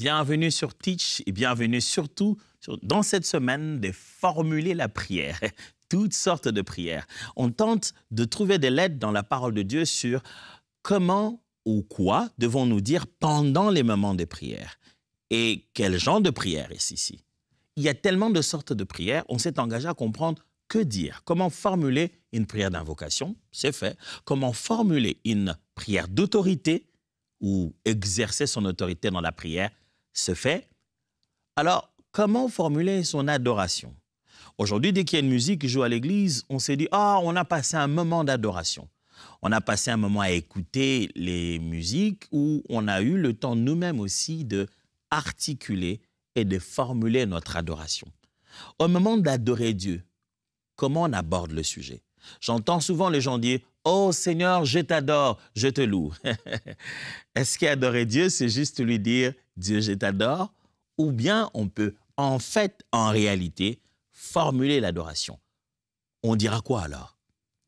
Bienvenue sur Teach et bienvenue surtout dans cette semaine de formuler la prière. Toutes sortes de prières. On tente de trouver des lettres dans la parole de Dieu sur comment ou quoi devons-nous dire pendant les moments de prière. Et quel genre de prière est ici? Il y a tellement de sortes de prières, on s'est engagé à comprendre que dire. Comment formuler une prière d'invocation? C'est fait. Comment formuler une prière d'autorité ou exercer son autorité dans la prière? C'est fait. Alors, comment formuler son adoration? Aujourd'hui, dès qu'il y a une musique qui joue à l'église, on s'est dit « Ah, on a passé un moment d'adoration ». On a passé un moment à écouter les musiques où on a eu le temps nous-mêmes aussi d'articuler et de formuler notre adoration. Au moment d'adorer Dieu, comment on aborde le sujet? J'entends souvent les gens dire « Oh Seigneur, je t'adore, je te loue ». Est-ce qu'adorer Dieu, c'est juste lui dire « Dieu, je t'adore » ou bien on peut en fait, en réalité, formuler l'adoration? On dira quoi alors?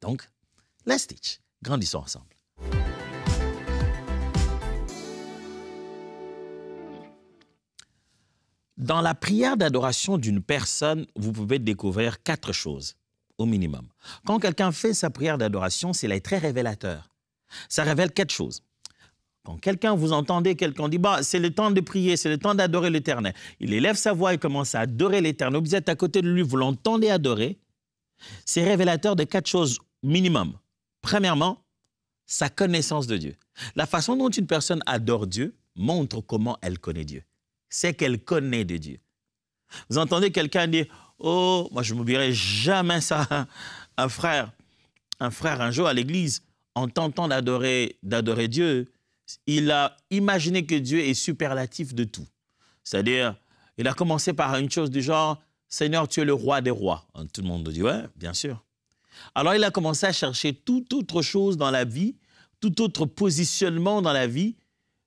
Donc, let's teach. Grandissons ensemble. Dans la prière d'adoration d'une personne, vous pouvez découvrir 4 choses, au minimum. Quand quelqu'un fait sa prière d'adoration, c'est très révélateur. Ça révèle 4 choses. Quand quelqu'un, vous entendez quelqu'un dit bah, « c'est le temps de prier, c'est le temps d'adorer l'Éternel », il élève sa voix et commence à adorer l'Éternel, vous êtes à côté de lui, vous l'entendez adorer, c'est révélateur de 4 choses minimum. Premièrement, sa connaissance de Dieu. La façon dont une personne adore Dieu montre comment elle connaît Dieu. C'est qu'elle connaît de Dieu. Vous entendez quelqu'un dire « Oh, moi je ne m'oublierai jamais ça. » Un frère un jour à l'église, en tentant d'adorer Dieu, il a imaginé que Dieu est superlatif de tout. C'est-à-dire, il a commencé par une chose du genre « Seigneur, tu es le roi des rois ». Tout le monde dit « Ouais, bien sûr ». Alors, il a commencé à chercher toute autre chose dans la vie, tout autre positionnement dans la vie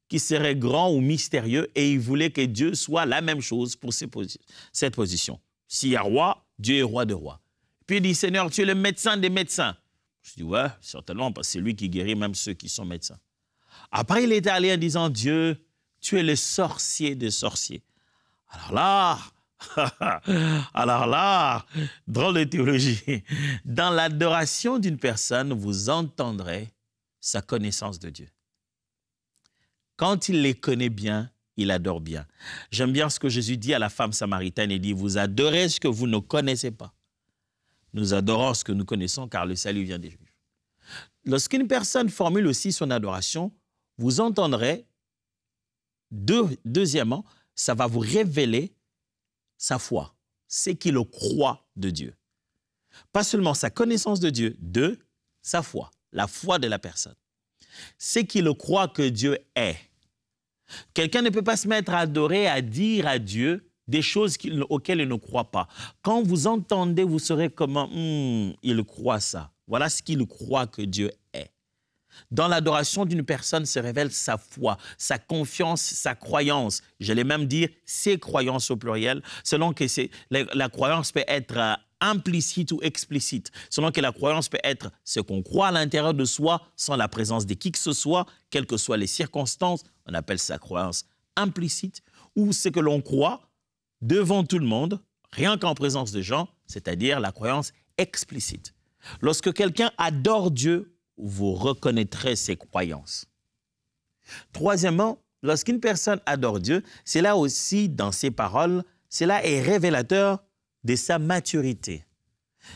qui serait grand ou mystérieux, et il voulait que Dieu soit la même chose pour cette position. S'il y a roi, Dieu est roi de rois. Puis il dit « Seigneur, tu es le médecin des médecins ». Je dis « Ouais, certainement, parce que c'est lui qui guérit même ceux qui sont médecins ». Après, il est allé en disant « Dieu, tu es le sorcier des sorciers ». Alors là, drôle de théologie. Dans l'adoration d'une personne, vous entendrez sa connaissance de Dieu. Quand il les connaît bien, il adore bien. J'aime bien ce que Jésus dit à la femme samaritaine. Il dit « Vous adorez ce que vous ne connaissez pas. Nous adorons ce que nous connaissons, car le salut vient des Juifs. » Lorsqu'une personne formule aussi son adoration, vous entendrez, deuxièmement, ça va vous révéler sa foi, c'est qu'il croit de Dieu. Pas seulement sa connaissance de Dieu, sa foi, la foi de la personne. C'est qu'il croit que Dieu est. Quelqu'un ne peut pas se mettre à adorer, à dire à Dieu des choses auxquelles il ne croit pas. Quand vous entendez, vous saurez comment il croit ça. Voilà ce qu'il croit que Dieu est. Dans l'adoration d'une personne se révèle sa foi, sa confiance, sa croyance. J'allais même dire ses croyances au pluriel, selon que la croyance peut être implicite ou explicite, selon que la croyance peut être ce qu'on croit à l'intérieur de soi sans la présence de qui que ce soit, quelles que soient les circonstances, on appelle ça croyance implicite, ou ce que l'on croit devant tout le monde, rien qu'en présence de gens, c'est-à-dire la croyance explicite. Lorsque quelqu'un adore Dieu, vous reconnaîtrez ses croyances. Troisièmement, lorsqu'une personne adore Dieu, c'est là aussi, dans ses paroles, cela est révélateur de sa maturité.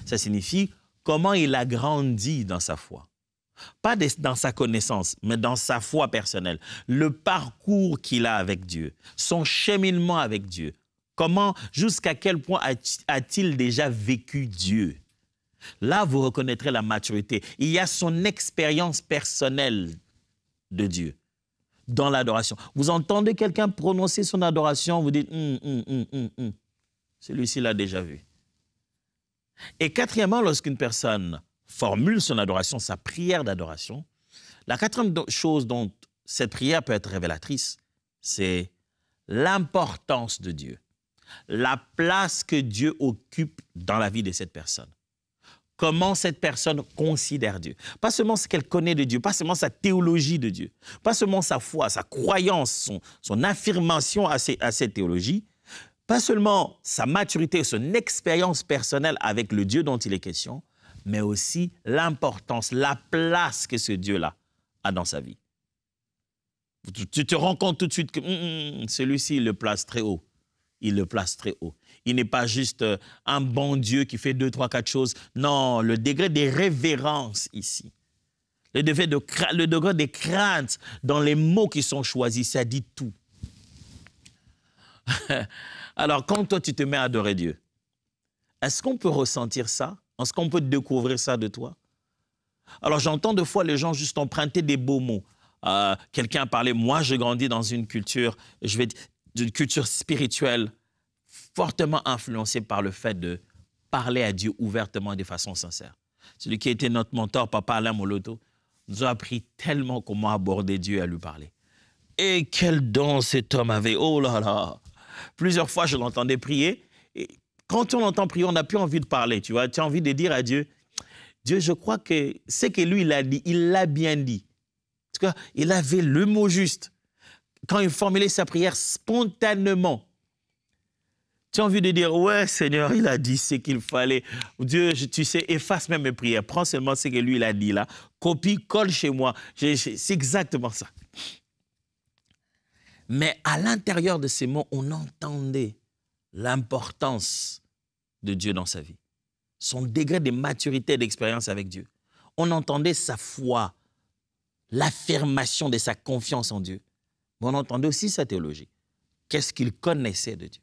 Ça signifie comment il a grandi dans sa foi. Pas dans sa connaissance, mais dans sa foi personnelle. Le parcours qu'il a avec Dieu, son cheminement avec Dieu. Comment, jusqu'à quel point a-t-il déjà vécu Dieu? Là, vous reconnaîtrez la maturité. Il y a son expérience personnelle de Dieu dans l'adoration. Vous entendez quelqu'un prononcer son adoration, vous dites celui-ci l'a déjà vu. Et quatrièmement, lorsqu'une personne formule son adoration, sa prière d'adoration, la quatrième chose dont cette prière peut être révélatrice, c'est l'importance de Dieu, la place que Dieu occupe dans la vie de cette personne. comment cette personne considère Dieu. Pas seulement ce qu'elle connaît de Dieu, pas seulement sa théologie de Dieu, pas seulement sa foi, sa croyance, son affirmation à cette théologie, pas seulement sa maturité, son expérience personnelle avec le Dieu dont il est question, mais aussi l'importance, la place que ce Dieu-là a dans sa vie. Tu te rends compte tout de suite que celui-ci, il le place très haut. Il le place très haut. Il n'est pas juste un bon Dieu qui fait 2, 3, 4 choses. Non, le degré des révérences ici, le degré des craintes dans les mots qui sont choisis, ça dit tout. Alors, quand toi, tu te mets à adorer Dieu, est-ce qu'on peut ressentir ça? Est-ce qu'on peut découvrir ça de toi? Alors, j'entends des fois les gens juste emprunter des beaux mots. Quelqu'un a parlé, moi, je grandis dans une culture, d'une culture spirituelle fortement influencée par le fait de parler à Dieu ouvertement et de façon sincère. Celui qui était notre mentor, Papa Alain Moloto, nous a appris tellement comment aborder Dieu et à lui parler. Et quel don cet homme avait, oh là là! Plusieurs fois, je l'entendais prier. Et quand on l'entend prier, on n'a plus envie de parler, tu vois. Tu as envie de dire à Dieu, Dieu, je crois que ce que lui, il a dit, il l'a bien dit. En tout cas, il avait le mot juste. Quand il formulait sa prière spontanément, tu as envie de dire, ouais, Seigneur, il a dit ce qu'il fallait. Dieu, tu sais, efface même mes prières. Prends seulement ce que lui, il a dit là. Copie, colle chez moi. C'est exactement ça. Mais à l'intérieur de ces mots, on entendait l'importance de Dieu dans sa vie. Son degré de maturité et d'expérience avec Dieu. On entendait sa foi, l'affirmation de sa confiance en Dieu. Mais on entendait aussi sa théologie. Qu'est-ce qu'il connaissait de Dieu?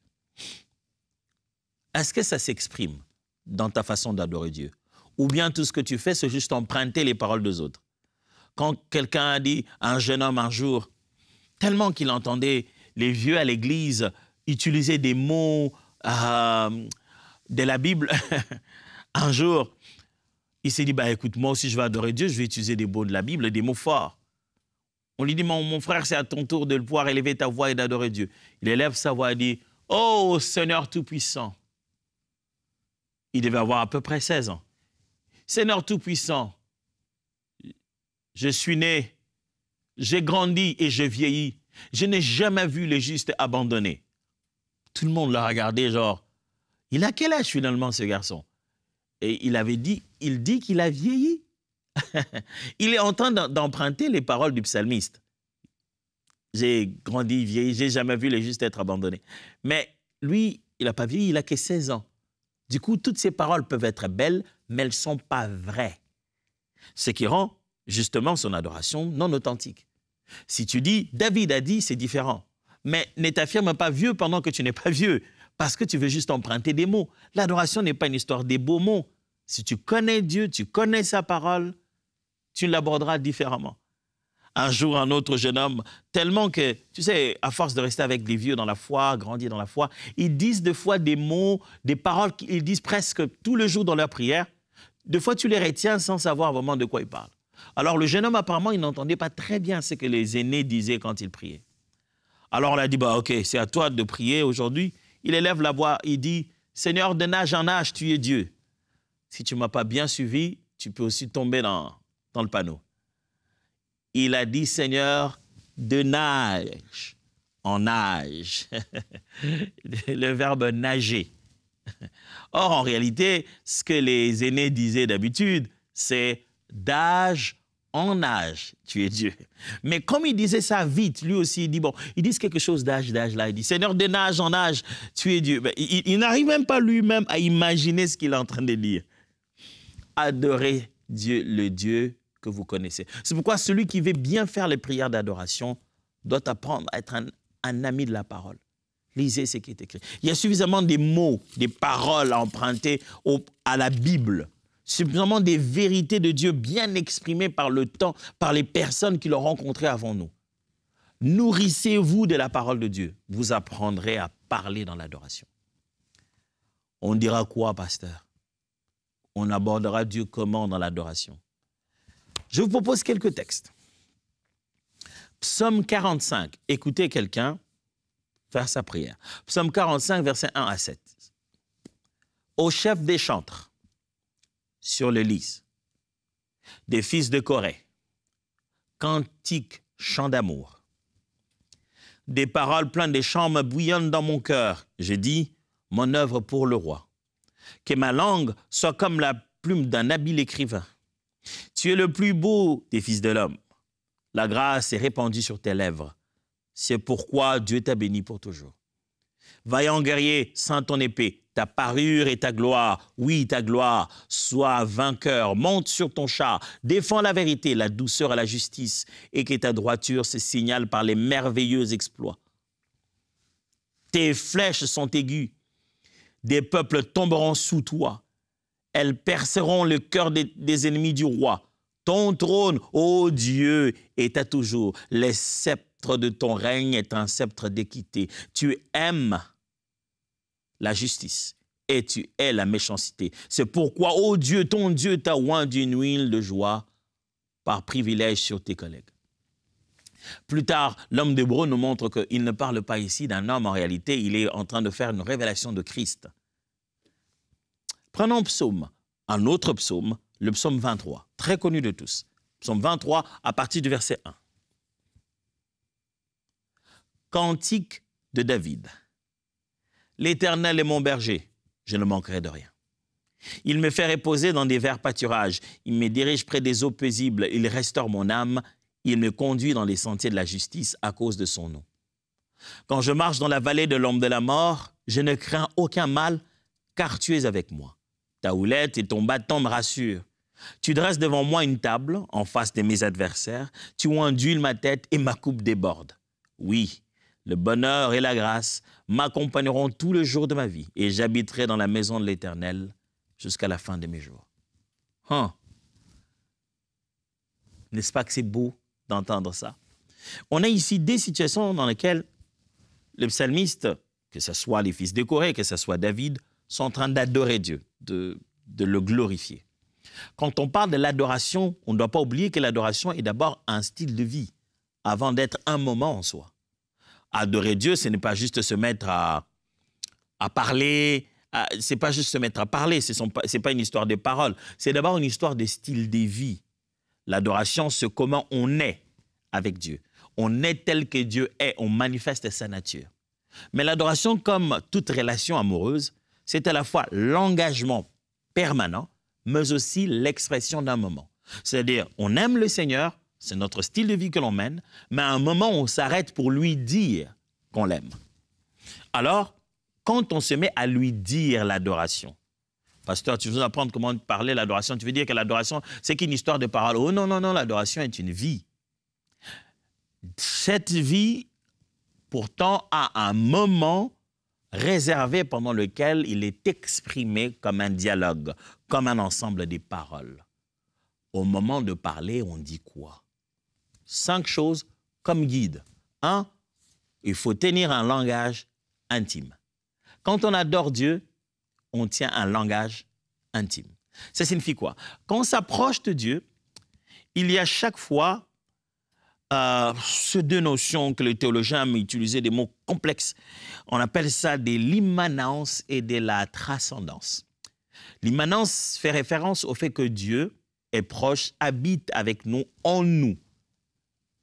Est-ce que ça s'exprime dans ta façon d'adorer Dieu? Ou bien tout ce que tu fais, c'est juste emprunter les paroles des autres? Quand quelqu'un a dit à un jeune homme un jour, tellement qu'il entendait les vieux à l'église utiliser des mots de la Bible, un jour, il s'est dit, bah, écoute, moi aussi je vais adorer Dieu, je vais utiliser des mots de la Bible, des mots forts. On lui dit, mon frère, c'est à ton tour de pouvoir élever ta voix et d'adorer Dieu. Il élève sa voix et dit, oh Seigneur Tout-Puissant. Il devait avoir à peu près 16 ans. Seigneur Tout-Puissant, je suis né, j'ai grandi et je vieillis. Je n'ai jamais vu les justes abandonnés. Tout le monde l'a regardé genre, il a quel âge finalement ce garçon? Et il dit qu'il a vieilli. Il est en train d'emprunter les paroles du psalmiste. J'ai grandi, vieilli, j'ai jamais vu les justes être abandonnés. Mais lui, il n'a pas vieilli, il a que 16 ans. Du coup, toutes ces paroles peuvent être belles, mais elles ne sont pas vraies. Ce qui rend justement son adoration non authentique. Si tu dis, David a dit, c'est différent. Mais ne t'affirme pas vieux pendant que tu n'es pas vieux, parce que tu veux juste emprunter des mots. L'adoration n'est pas une histoire des beaux mots. Si tu connais Dieu, tu connais sa parole, tu l'aborderas différemment. Un jour, un autre jeune homme, tellement que, tu sais, à force de rester avec des vieux dans la foi, grandir dans la foi, ils disent des fois des mots, des paroles qu'ils disent presque tous les jours dans leur prière. Des fois, tu les retiens sans savoir vraiment de quoi ils parlent. Alors, le jeune homme, apparemment, il n'entendait pas très bien ce que les aînés disaient quand ils priaient. Alors, on a dit, bah, ok, c'est à toi de prier aujourd'hui. Il élève la voix, il dit, Seigneur, de nage en nage, tu es Dieu. Si tu ne m'as pas bien suivi, tu peux aussi tomber dans le panneau. Il a dit, Seigneur, de nage en nage. Le verbe nager. Or, en réalité, ce que les aînés disaient d'habitude, c'est d'âge en âge, tu es Dieu. Mais comme il disait ça vite, lui aussi, il dit, bon, ils disent quelque chose d'âge là. Il dit, Seigneur, de nage en âge, tu es Dieu. Mais il n'arrive même pas lui-même à imaginer ce qu'il est en train de dire. Adorez Dieu, le Dieu que vous connaissez. C'est pourquoi celui qui veut bien faire les prières d'adoration doit apprendre à être un ami de la parole. Lisez ce qui est écrit. Il y a suffisamment des mots, des paroles à emprunter à la Bible. Suffisamment des vérités de Dieu bien exprimées par le temps, par les personnes qui l'ont rencontré avant nous. Nourrissez-vous de la parole de Dieu. Vous apprendrez à parler dans l'adoration. On dira quoi, pasteur? On abordera Dieu comment dans l'adoration? Je vous propose quelques textes. Psaume 45. Écoutez quelqu'un faire sa prière. Psaume 45, versets 1 à 7. Au chef des chantres, sur le lys. Des fils de Corée, cantiques, chants d'amour. Des paroles pleines de charmes bouillonnent dans mon cœur. Je dis, mon œuvre pour le roi. Que ma langue soit comme la plume d'un habile écrivain. Tu es le plus beau des fils de l'homme. La grâce est répandue sur tes lèvres. C'est pourquoi Dieu t'a béni pour toujours. Vaillant guerrier, sens ton épée, ta parure et ta gloire, oui, ta gloire, sois vainqueur, monte sur ton char, défends la vérité, la douceur et la justice, et que ta droiture se signale par les merveilleux exploits. Tes flèches sont aiguës, des peuples tomberont sous toi, elles perceront le cœur des ennemis du roi. Ton trône, ô Dieu, est à toujours. Le sceptre de ton règne est un sceptre d'équité. Tu aimes la justice et tu hais la méchanceté. C'est pourquoi, ô Dieu, ton Dieu t'a oint d'une huile de joie par privilège sur tes collègues. Plus tard, l'homme d'Hébreu nous montre qu'il ne parle pas ici d'un homme. En réalité, il est en train de faire une révélation de Christ. Prenons un autre psaume, le psaume 23, très connu de tous. Psaume 23, à partir du verset 1. Cantique de David. L'Éternel est mon berger, je ne manquerai de rien. Il me fait reposer dans des verts pâturages. Il me dirige près des eaux paisibles. Il restaure mon âme. Il me conduit dans les sentiers de la justice à cause de son nom. Quand je marche dans la vallée de l'ombre de la mort, je ne crains aucun mal, car tu es avec moi. Ta houlette et ton bâton me rassurent. Tu dresses devant moi une table en face de mes adversaires. Tu ondules ma tête et ma coupe déborde. Oui, le bonheur et la grâce m'accompagneront tout le jour de ma vie et j'habiterai dans la maison de l'Éternel jusqu'à la fin de mes jours. N'est-ce pas que c'est beau d'entendre ça? On a ici des situations dans lesquelles le psalmiste, que ce soit les fils de Corée, que ce soit David, sont en train d'adorer Dieu, de le glorifier. Quand on parle de l'adoration, on ne doit pas oublier que l'adoration est d'abord un style de vie, avant d'être un moment en soi. Adorer Dieu, ce n'est pas juste se mettre à parler, c'est pas juste se mettre à parler, c'est pas une histoire de paroles, c'est d'abord une histoire de style de vie. L'adoration, c'est comment on est avec Dieu. On est tel que Dieu est, on manifeste sa nature. Mais l'adoration, comme toute relation amoureuse, c'est à la fois l'engagement permanent, mais aussi l'expression d'un moment. C'est-à-dire, on aime le Seigneur, c'est notre style de vie que l'on mène, mais à un moment, on s'arrête pour lui dire qu'on l'aime. Alors, quand on se met à lui dire l'adoration, pasteur, tu veux nous apprendre comment parler l'adoration, tu veux dire que l'adoration, c'est qu'une histoire de parole. Oh non, non, non, l'adoration est une vie. Cette vie, pourtant, a un moment réservé pendant lequel il est exprimé comme un dialogue, comme un ensemble de paroles. Au moment de parler, on dit quoi? 5 choses comme guide. 1, il faut tenir un langage intime. Quand on adore Dieu, on tient un langage intime. Ça signifie quoi? Quand on s'approche de Dieu, il y a chaque fois ces deux notions que les théologiens aiment utiliser, des mots complexes. On appelle ça de l'immanence et de la transcendance. L'immanence fait référence au fait que Dieu est proche, habite avec nous, en nous.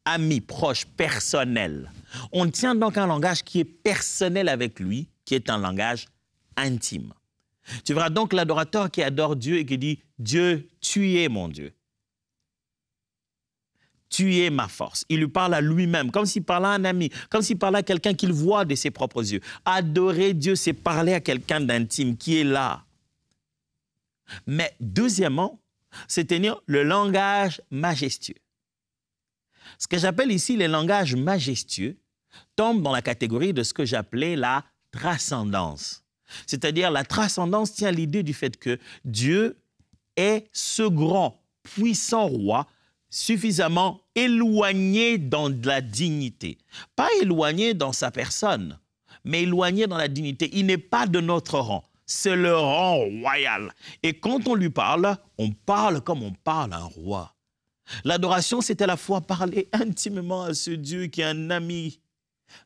Ami, proche, personnel. On tient donc un langage qui est personnel avec lui, qui est un langage intime. Tu verras donc l'adorateur qui adore Dieu et qui dit « Dieu, tu es mon Dieu. Tu es ma force. » Il lui parle à lui-même, comme s'il parlait à un ami, comme s'il parlait à quelqu'un qu'il voit de ses propres yeux. Adorer Dieu, c'est parler à quelqu'un d'intime qui est là. Mais deuxièmement, c'est tenir le langage majestueux. Ce que j'appelle ici le langage majestueux tombe dans la catégorie de ce que j'appelais la transcendance. C'est-à-dire la transcendance tient l'idée du fait que Dieu est ce grand, puissant roi suffisamment éloigné dans la dignité. Pas éloigné dans sa personne, mais éloigné dans la dignité. Il n'est pas de notre rang. C'est le rang royal. Et quand on lui parle comme on parle à un roi. L'adoration, c'est à la fois parler intimement à ce Dieu qui est un ami,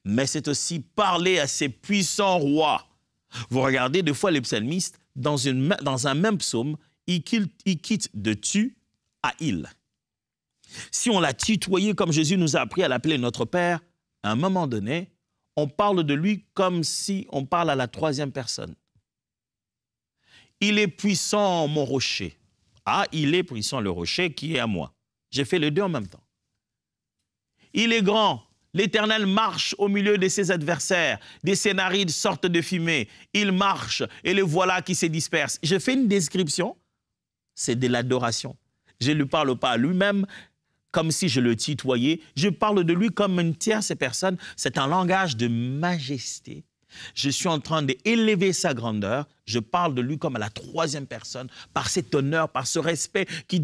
mais c'est aussi parler à ces puissants rois. Vous regardez, des fois, les psalmistes, dans un même psaume, il quitte de tu à il. Si on l'a tutoyé comme Jésus nous a appris à l'appeler notre Père, à un moment donné, on parle de lui comme si on parle à la troisième personne. Il est puissant, mon rocher. Ah, il est puissant, le rocher qui est à moi. J'ai fait les deux en même temps. Il est grand. L'Éternel marche au milieu de ses adversaires. Des scénarides sortent de fumée. Il marche et les voilà qui se dispersent. Je fais une description. C'est de l'adoration. Je ne lui parle pas à lui-même comme si je le tutoyais. Je parle de lui comme une tierce personne. C'est un langage de majesté. Je suis en train d'élever sa grandeur. Je parle de lui comme à la troisième personne, par cet honneur, par ce respect qui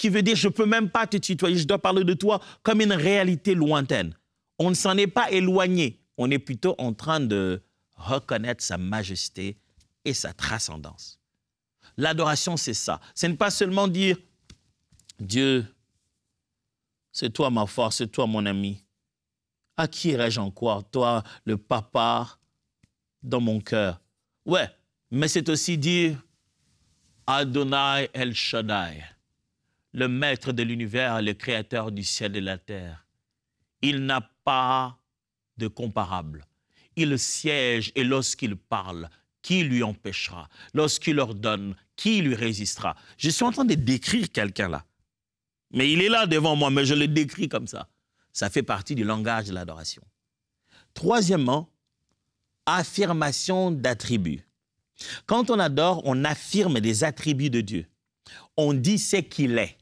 veut dire je ne peux même pas te tutoyer. Je dois parler de toi comme une réalité lointaine. On ne s'en est pas éloigné. On est plutôt en train de reconnaître sa majesté et sa transcendance. L'adoration, c'est ça. Ce n'est pas seulement dire « Dieu, c'est toi ma force, c'est toi mon ami. À qui irais-je en croire? Toi, le papa dans mon cœur. » Ouais, mais c'est aussi dire « Adonai El Shaddai, le maître de l'univers, le créateur du ciel et de la terre. Il n'a pas de comparable. Il siège et lorsqu'il parle, qui lui empêchera? Lorsqu'il ordonne, qui lui résistera? Je suis en train de décrire quelqu'un là. Mais il est là devant moi, mais je le décris comme ça. Ça fait partie du langage de l'adoration. Troisièmement, affirmation d'attributs. Quand on adore, on affirme des attributs de Dieu. On dit ce qu'il est.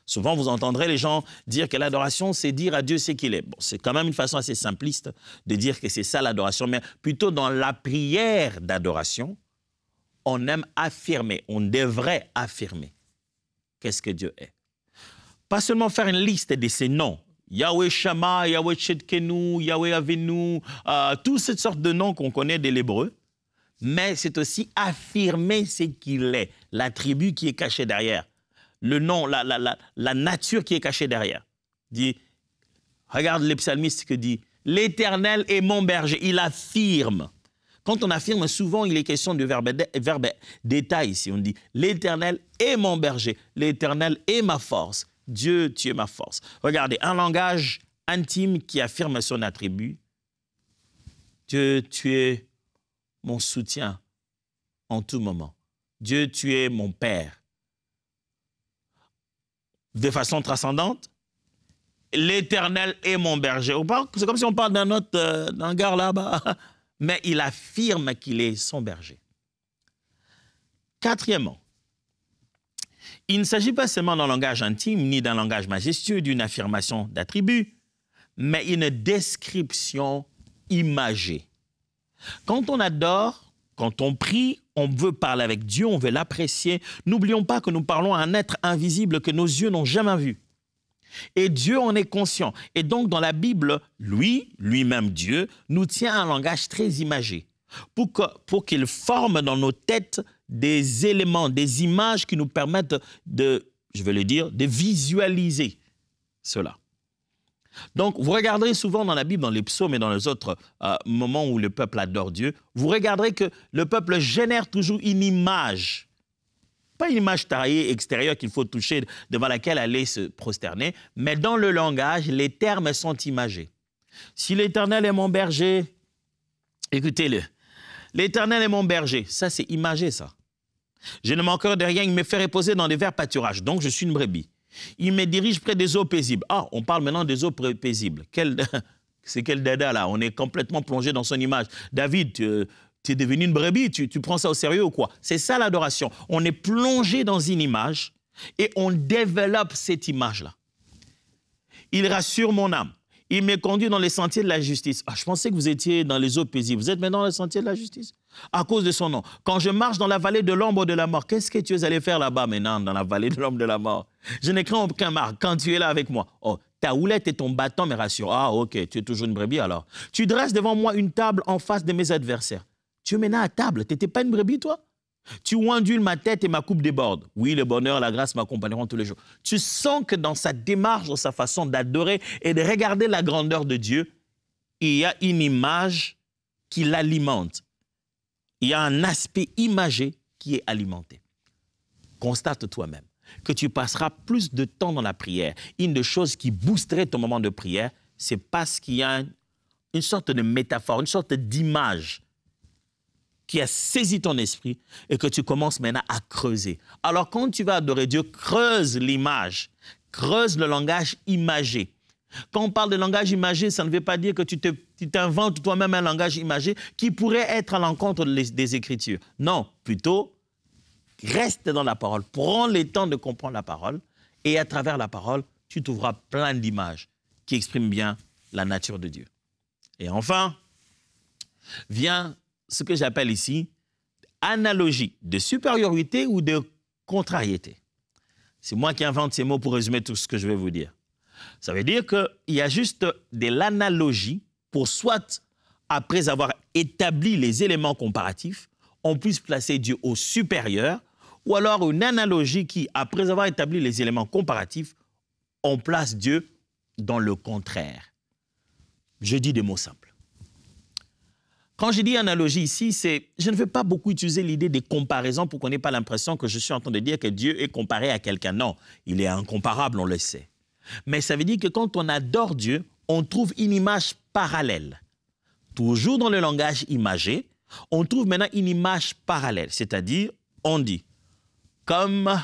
Souvent, vous entendrez les gens dire que l'adoration, c'est dire à Dieu ce qu'il est. Bon, c'est quand même une façon assez simpliste de dire que c'est ça l'adoration, mais plutôt dans la prière d'adoration, on aime affirmer, on devrait affirmer qu'est-ce que Dieu est. Pas seulement faire une liste de ses noms, Yahweh Shammah, Yahweh Tchedkenu, Yahweh Avenu, toutes ces sortes de noms qu'on connaît de l'hébreu, mais c'est aussi affirmer ce qu'il est, l'attribut qui est caché derrière. Le nom, la nature qui est cachée derrière. Dit, regarde les psalmistes que dit, l'Éternel est mon berger. Il affirme. Quand on affirme, souvent, il est question du verbe détail ici. On dit, l'Éternel est mon berger. L'Éternel est ma force. Dieu, tu es ma force. Regardez, un langage intime qui affirme son attribut. Dieu, tu es mon soutien en tout moment. Dieu, tu es mon Père. De façon transcendante, l'Éternel est mon berger. C'est comme si on parle d'un gars là-bas, mais il affirme qu'il est son berger. Quatrièmement, il ne s'agit pas seulement d'un langage intime, ni d'un langage majestueux, d'une affirmation d'attribut, mais une description imagée. Quand on adore, quand on prie, on veut parler avec Dieu, on veut l'apprécier. N'oublions pas que nous parlons à un être invisible que nos yeux n'ont jamais vu. Et Dieu en est conscient. Et donc, dans la Bible, lui-même Dieu, nous tient un langage très imagé pour qu'il forme dans nos têtes des éléments, des images qui nous permettent de visualiser cela. Donc, vous regarderez souvent dans la Bible, dans les psaumes et dans les autres moments où le peuple adore Dieu, vous regarderez que le peuple génère toujours une image. Pas une image taillée extérieure qu'il faut toucher, devant laquelle aller se prosterner, mais dans le langage, les termes sont imagés. Si l'Éternel est mon berger, écoutez-le. L'Éternel est mon berger, ça c'est imagé ça. Je ne manquerai de rien, il me fait reposer dans des verts pâturages, donc je suis une brebis. Il me dirige près des eaux paisibles. Ah, on parle maintenant des eaux paisibles. C'est quel dada là? On est complètement plongé dans son image. David, tu es devenu une brebis, tu prends ça au sérieux ou quoi? C'est ça l'adoration. On est plongé dans une image et on développe cette image-là. Il rassure mon âme. Il me conduit dans les sentiers de la justice. Ah, je pensais que vous étiez dans les eaux paisibles. Vous êtes maintenant dans les sentiers de la justice? À cause de son nom. Quand je marche dans la vallée de l'ombre de la mort, qu'est-ce que tu es allé faire là-bas maintenant, dans la vallée de l'ombre de la mort? Je ne crains aucun mal quand tu es là avec moi. Oh, ta houlette et ton bâton me rassurent. Ah, ok, tu es toujours une brebis alors. Tu dresses devant moi une table en face de mes adversaires. Tu es maintenant à table. Tu n'étais pas une brebis, toi? Tu ondules ma tête et ma coupe déborde. Oui, le bonheur et la grâce m'accompagneront tous les jours. Tu sens que dans sa démarche, dans sa façon d'adorer et de regarder la grandeur de Dieu, il y a une image qui l'alimente. Il y a un aspect imagé qui est alimenté. constate toi-même que tu passeras plus de temps dans la prière. Une des choses qui boosterait ton moment de prière, c'est parce qu'il y a une sorte de métaphore, une sorte d'image qui a saisi ton esprit et que tu commences maintenant à creuser. Alors, quand tu vas adorer Dieu, creuse l'image, creuse le langage imagé. Quand on parle de langage imagé, ça ne veut pas dire que tu t'inventes toi-même un langage imagé qui pourrait être à l'encontre des Écritures. Non, plutôt, reste dans la parole. Prends le temps de comprendre la parole et à travers la parole, tu trouveras plein d'images qui expriment bien la nature de Dieu. Et enfin, vient ce que j'appelle ici analogie de supériorité ou de contrariété. C'est moi qui invente ces mots pour résumer tout ce que je vais vous dire. Ça veut dire qu'il y a juste de l'analogie pour soit, après avoir établi les éléments comparatifs, on puisse placer Dieu au supérieur, ou alors une analogie qui, après avoir établi les éléments comparatifs, on place Dieu dans le contraire. Je dis des mots simples. Quand je dis analogie ici, je ne veux pas beaucoup utiliser l'idée des comparaisons pour qu'on n'ait pas l'impression que je suis en train de dire que Dieu est comparé à quelqu'un. Non, il est incomparable, on le sait. Mais ça veut dire que quand on adore Dieu, on trouve une image parallèle. Toujours dans le langage imagé, on trouve maintenant une image parallèle. C'est-à-dire, on dit, comme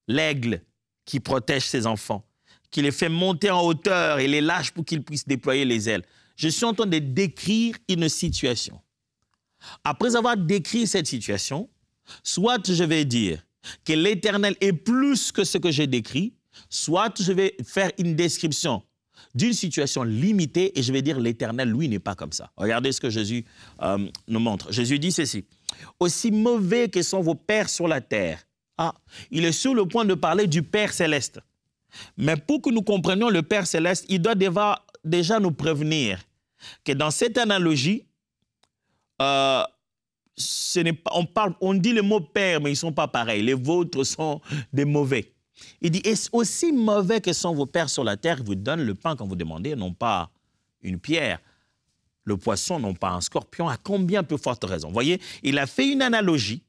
l'aigle qui protège ses enfants, qui les fait monter en hauteur et les lâche pour qu'ils puissent déployer les ailes. Je suis en train de décrire une situation. Après avoir décrit cette situation, soit je vais dire que l'Éternel est plus que ce que j'ai décrit, soit je vais faire une description d'une situation limitée et je vais dire l'Éternel, lui, n'est pas comme ça. Regardez ce que Jésus nous montre. Jésus dit ceci. « Aussi mauvais que sont vos pères sur la terre. » Ah, il est sur le point de parler du Père céleste. Mais pour que nous comprenions le Père céleste, il doit déjà nous prévenir que dans cette analogie, on dit le mot père, mais ils ne sont pas pareils. Les vôtres sont des mauvais. Il dit, est aussi mauvais que sont vos pères sur la terre, ils vous donnent le pain quand vous demandez, non pas une pierre, le poisson, non pas un scorpion, à combien plus forte raison. Vous voyez, il a fait une analogie.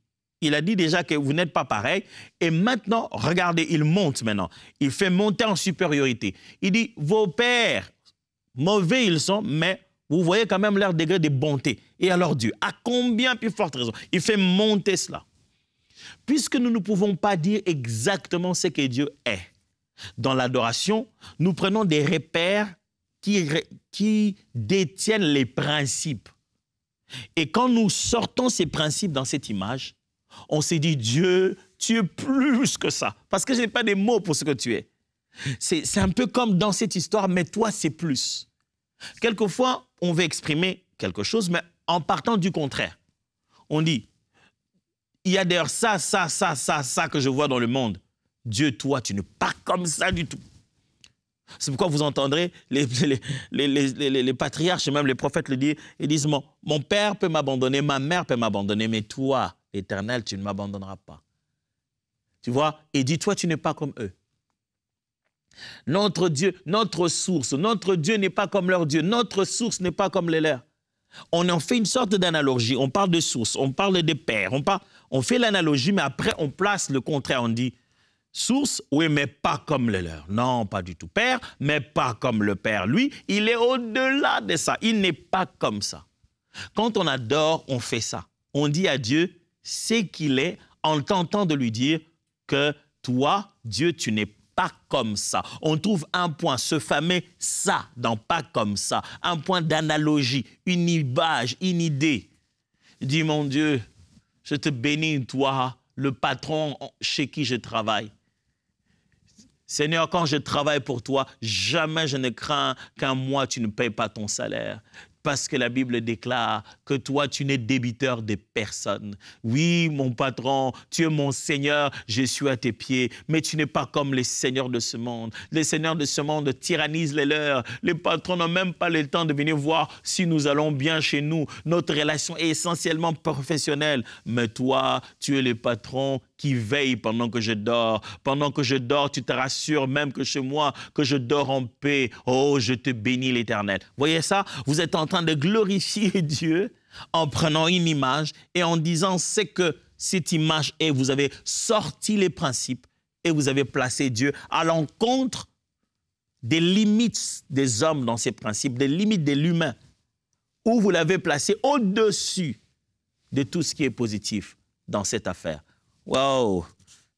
Il a dit déjà que vous n'êtes pas pareil. Et maintenant, regardez, il monte maintenant. Il fait monter en supériorité. Il dit, vos pères, mauvais ils sont, mais vous voyez quand même leur degré de bonté. Et alors Dieu, à combien plus forte raison? Il fait monter cela. Puisque nous ne pouvons pas dire exactement ce que Dieu est. Dans l'adoration, nous prenons des repères qui détiennent les principes. Et quand nous sortons ces principes dans cette image, on s'est dit, Dieu, tu es plus que ça. Parce que je n'ai pas des mots pour ce que tu es. C'est un peu comme dans cette histoire, mais toi, c'est plus. Quelquefois, on veut exprimer quelque chose, mais en partant du contraire. On dit, il y a d'ailleurs ça que je vois dans le monde. Dieu, toi, tu n'es pas comme ça du tout. C'est pourquoi vous entendrez les patriarches, même les prophètes le dire. Ils disent, mon père peut m'abandonner, ma mère peut m'abandonner, mais toi, l'Éternel, tu ne m'abandonneras pas. Tu vois? Et dis, toi, tu n'es pas comme eux. Notre Dieu, notre source, notre Dieu n'est pas comme leur Dieu. Notre source n'est pas comme les leurs. On en fait une sorte d'analogie. On parle de source, on parle de père. On fait l'analogie, mais après, on place le contraire. On dit, source, oui, mais pas comme les leurs. Non, pas du tout. Père, mais pas comme le Père. Lui, il est au-delà de ça. Il n'est pas comme ça. Quand on adore, on fait ça. On dit à Dieu ce qu'il est en tentant de lui dire que toi, Dieu, tu n'es pas comme ça. On trouve un point, ce fameux « ça » dans « pas comme ça », un point d'analogie, une image, une idée. Il dit, mon Dieu, je te bénis, toi, le patron chez qui je travaille. Seigneur, quand je travaille pour toi, jamais je ne crains qu'un mois tu ne payes pas ton salaire. Parce que la Bible déclare que toi, tu n'es débiteur de personne. Oui, mon patron, tu es mon Seigneur, je suis à tes pieds, mais tu n'es pas comme les seigneurs de ce monde. Les seigneurs de ce monde tyrannisent les leurs. Les patrons n'ont même pas le temps de venir voir si nous allons bien chez nous. Notre relation est essentiellement professionnelle. Mais toi, tu es le patron qui veille pendant que je dors. Pendant que je dors, tu te rassures même que chez moi, que je dors en paix. Oh, je te bénis l'Éternel. Voyez ça? Vous êtes en train de glorifier Dieu en prenant une image et en disant c'est que cette image et vous avez sorti les principes et vous avez placé Dieu à l'encontre des limites des hommes dans ces principes, des limites de l'humain, où vous l'avez placé au-dessus de tout ce qui est positif dans cette affaire. Wow!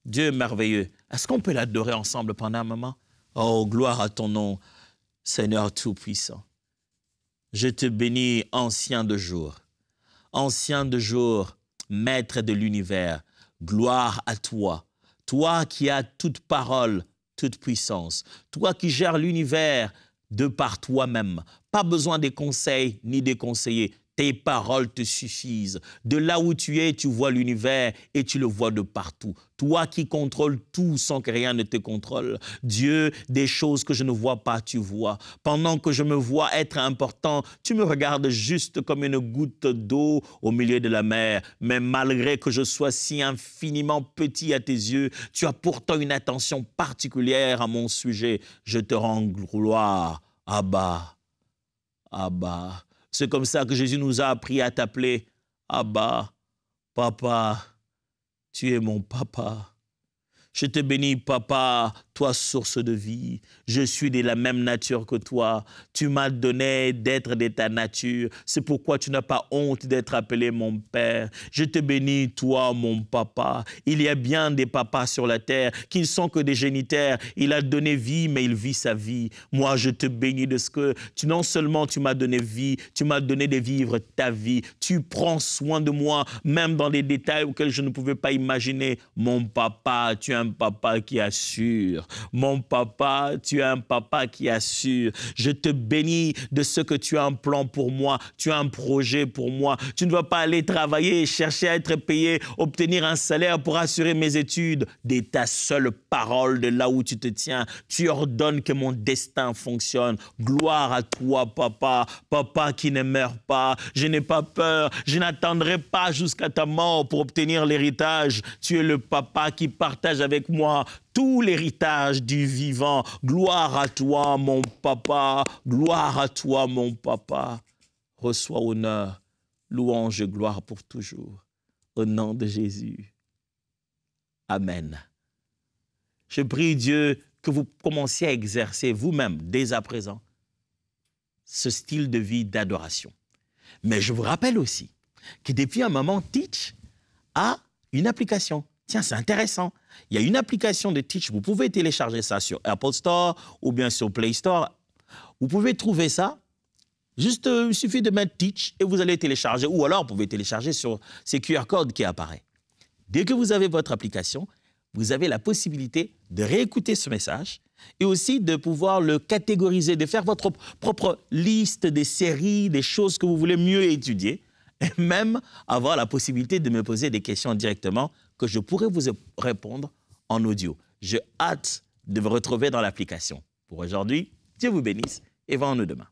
Dieu merveilleux. Est-ce qu'on peut l'adorer ensemble pendant un moment? Oh, gloire à ton nom, Seigneur Tout-Puissant. Je te bénis, ancien de jour. Ancien de jour, maître de l'univers. Gloire à toi. Toi qui as toute parole, toute puissance. Toi qui gères l'univers de par toi-même. Pas besoin des conseils ni des conseillers. Tes paroles te suffisent. De là où tu es, tu vois l'univers et tu le vois de partout. Toi qui contrôles tout sans que rien ne te contrôle. Dieu, des choses que je ne vois pas, tu vois. Pendant que je me vois être important, tu me regardes juste comme une goutte d'eau au milieu de la mer. Mais malgré que je sois si infiniment petit à tes yeux, tu as pourtant une attention particulière à mon sujet. Je te rends gloire. Abba, Abba. C'est comme ça que Jésus nous a appris à t'appeler Abba, Papa, tu es mon papa. Je te bénis, papa, toi, source de vie. Je suis de la même nature que toi. Tu m'as donné d'être de ta nature. C'est pourquoi tu n'as pas honte d'être appelé mon père. Je te bénis, toi, mon papa. Il y a bien des papas sur la terre qui ne sont que des géniteurs. Il a donné vie, mais il vit sa vie. Moi, je te bénis de ce que non seulement tu m'as donné vie, tu m'as donné de vivre ta vie. Tu prends soin de moi, même dans des détails auxquels je ne pouvais pas imaginer. Mon papa, tu es un papa qui assure. Mon papa, tu es un papa qui assure. Je te bénis de ce que tu as un plan pour moi. Tu as un projet pour moi. Tu ne vas pas aller travailler, chercher à être payé, obtenir un salaire pour assurer mes études. De ta seule parole, de là où tu te tiens, tu ordonnes que mon destin fonctionne. Gloire à toi, papa. Papa qui ne meurt pas. Je n'ai pas peur. Je n'attendrai pas jusqu'à ta mort pour obtenir l'héritage. Tu es le papa qui partage avec moi tout l'héritage du vivant. Gloire à toi, mon papa. Gloire à toi, mon papa. Reçois honneur, louange et gloire pour toujours. Au nom de Jésus. Amen. Je prie Dieu que vous commenciez à exercer vous-même, dès à présent, ce style de vie d'adoration. Mais je vous rappelle aussi que depuis un moment, Teach a une application. Tiens, c'est intéressant. Il y a une application de Teach. Vous pouvez télécharger ça sur Apple Store ou bien sur Play Store. Vous pouvez trouver ça. Juste, il suffit de mettre Teach et vous allez télécharger. Ou alors, vous pouvez télécharger sur ces QR codes qui apparaissent. Dès que vous avez votre application, vous avez la possibilité de réécouter ce message et aussi de pouvoir le catégoriser, de faire votre propre liste des séries, des choses que vous voulez mieux étudier et même avoir la possibilité de me poser des questions directement que je pourrais vous répondre en audio. J'ai hâte de vous retrouver dans l'application. Pour aujourd'hui, Dieu vous bénisse et voyons-nous demain.